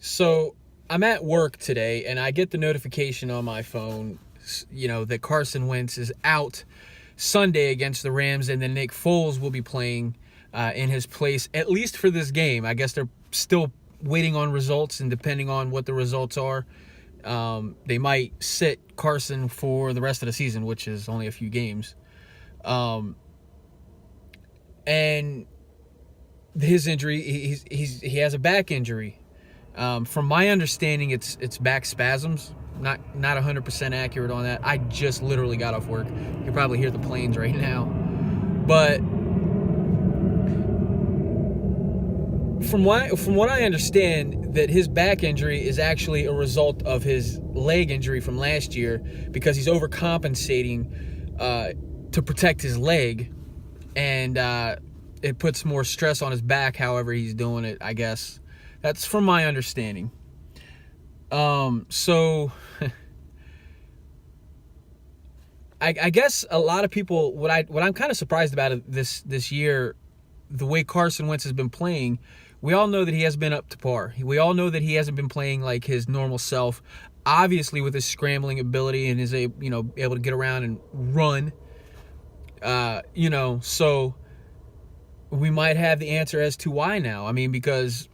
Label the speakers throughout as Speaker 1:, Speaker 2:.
Speaker 1: So I'm at work today, and I get the notification on my phone, that Carson Wentz is out Sunday against the Rams, and then Nick Foles will be playing in his place, at least for this game. I guess they're still waiting on results, and depending on what the results are, they might sit Carson for the rest of the season, which is only a few games. And his injury, he has a back injury. From my understanding, it's back spasms. Not 100% accurate on that. I just literally got off work. You can probably hear the planes right now. But from what I understand, that his back injury is actually a result of his leg injury from last year, because he's overcompensating to protect his leg, and it puts more stress on his back. However he's doing it, I guess. That's from my understanding. So I guess a lot of people, what I'm kind of surprised about this year, the way Carson Wentz has been playing. We all know that he has been up to par. We all know that he hasn't been playing like his normal self. Obviously, with his scrambling ability and his able to get around and run. So we might have the answer as to why now. I mean, because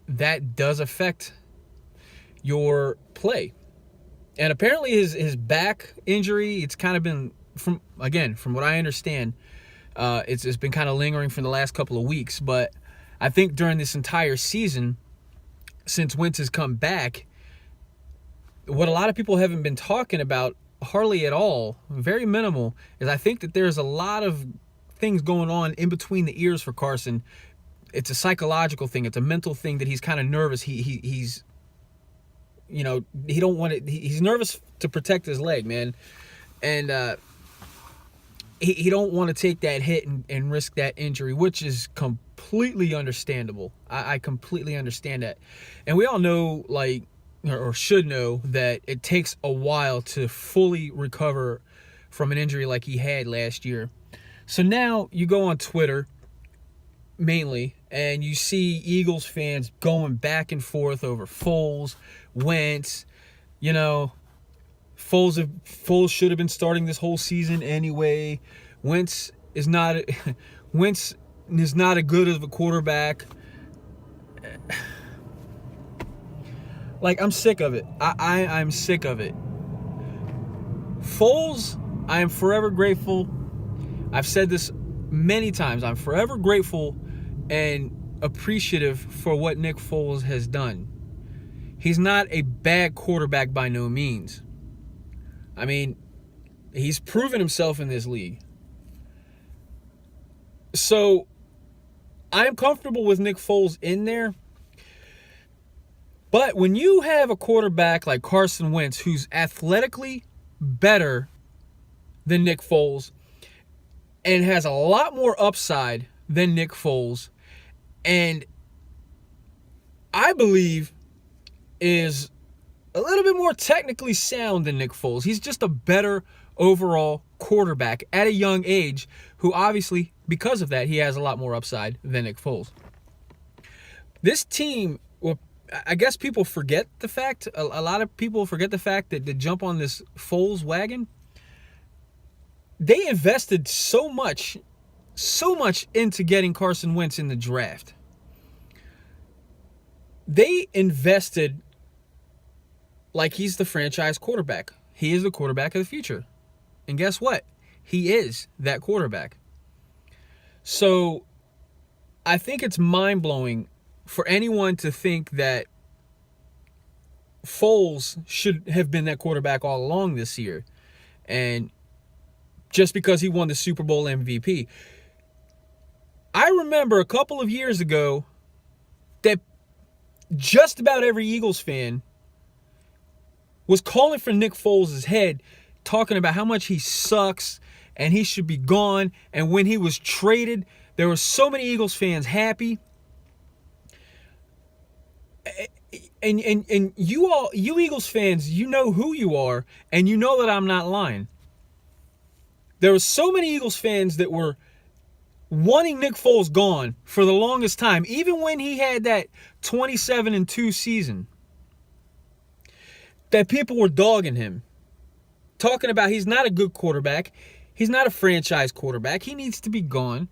Speaker 1: that does affect your play. And apparently his back injury, it's kind of been, from what I understand, it's been kind of lingering for the last couple of weeks. But I think during this entire season, since Wentz has come back, what a lot of people haven't been talking about hardly at all, very minimal, is I think that there's a lot of things going on in between the ears for Carson. It's a psychological thing. It's a mental thing that he's kind of nervous. He's he don't want it. He's nervous to protect his leg, man, and he don't want to take that hit and risk that injury, which is completely understandable. I completely understand that, and we all know, or should know, that it takes a while to fully recover from an injury like he had last year. So now you go on Twitter, mainly, and you see Eagles fans going back and forth over Foles, Wentz. Foles should have been starting this whole season anyway. Wentz is not as good of a quarterback. I'm sick of it. I'm sick of it. Foles, I am forever grateful. I've said this many times. I'm forever grateful and appreciative for what Nick Foles has done. He's not a bad quarterback by no means. I mean, he's proven himself in this league. So, I'm comfortable with Nick Foles in there. But when you have a quarterback like Carson Wentz, who's athletically better than Nick Foles and has a lot more upside than Nick Foles, and I believe is a little bit more technically sound than Nick Foles. He's just a better overall quarterback at a young age, who obviously, because of that, he has a lot more upside than Nick Foles. This team, well, I guess people forget the fact, a lot of people forget the fact that to jump on this Foles wagon, they invested so much into getting Carson Wentz in the draft. They invested like he's the franchise quarterback. He is the quarterback of the future. And guess what? He is that quarterback. So I think it's mind-blowing for anyone to think that Foles should have been that quarterback all along this year. And just because he won the Super Bowl MVP. I remember a couple of years ago that just about every Eagles fan was calling for Nick Foles' head, talking about how much he sucks and he should be gone. And when he was traded, there were so many Eagles fans happy. And you Eagles fans, you know who you are, and you know that I'm not lying. There were so many Eagles fans that were wanting Nick Foles gone for the longest time, even when he had that 27-2 season, that people were dogging him, talking about he's not a good quarterback, he's not a franchise quarterback, he needs to be gone.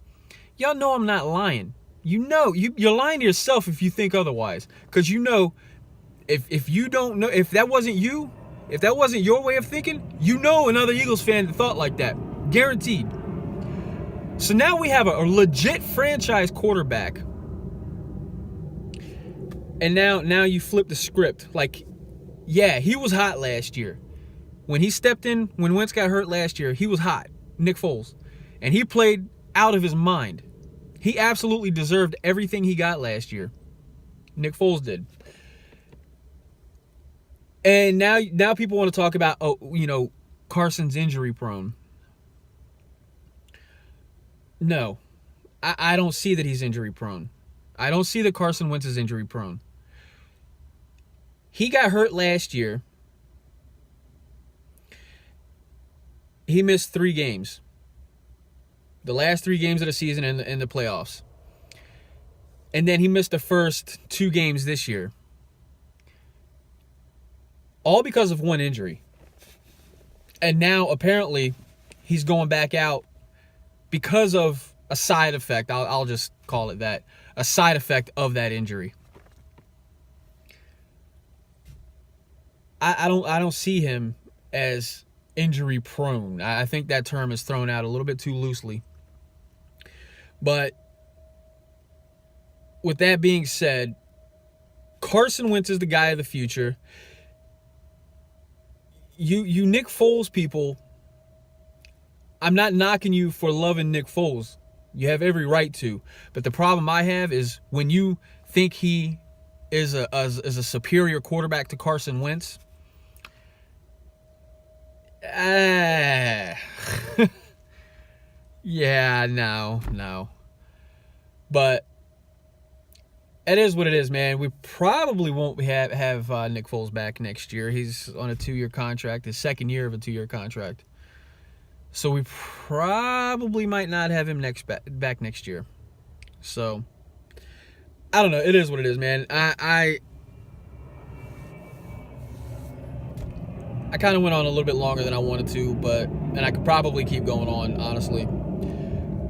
Speaker 1: Y'all know I'm not lying. You know, you're lying to yourself if you think otherwise. Because you know, if you don't know, if that wasn't you, if that wasn't your way of thinking, you know another Eagles fan that thought like that. Guaranteed. So now we have a legit franchise quarterback. And now you flip the script. Like, yeah, he was hot last year. When he stepped in, when Wentz got hurt last year, he was hot. Nick Foles. And he played out of his mind. He absolutely deserved everything he got last year. Nick Foles did. And now people want to talk about, Carson's injury prone. No, I don't see that he's injury prone. I don't see that Carson Wentz is injury prone. He got hurt last year. He missed 3 games. The last 3 games of the season in the playoffs. And then he missed the first 2 games this year. All because of one injury. And now, apparently, he's going back out because of a side effect. I'll just call it that. A side effect of that injury. I don't see him as injury prone. I think that term is thrown out a little bit too loosely. But with that being said, Carson Wentz is the guy of the future. You Nick Foles people, I'm not knocking you for loving Nick Foles. You have every right to. But the problem I have is when you think he is a superior quarterback to Carson Wentz. Yeah, no. But it is what it is, man. We probably won't have Nick Foles back next year. He's on a 2-year contract, his second year of a 2-year contract. So we probably might not have him back next year. So I don't know. It is what it is, man. I kind of went on a little bit longer than I wanted to, and I could probably keep going on, honestly.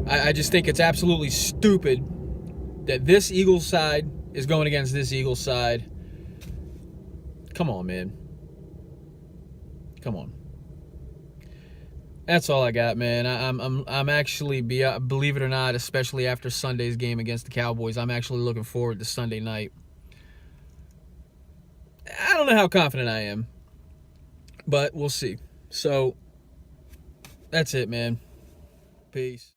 Speaker 1: I just think it's absolutely stupid that this Eagles side is going against this Eagles side. Come on, man. Come on. That's all I got, man. I'm actually, believe it or not, especially after Sunday's game against the Cowboys, I'm actually looking forward to Sunday night. I don't know how confident I am, but we'll see. So that's it, man. Peace.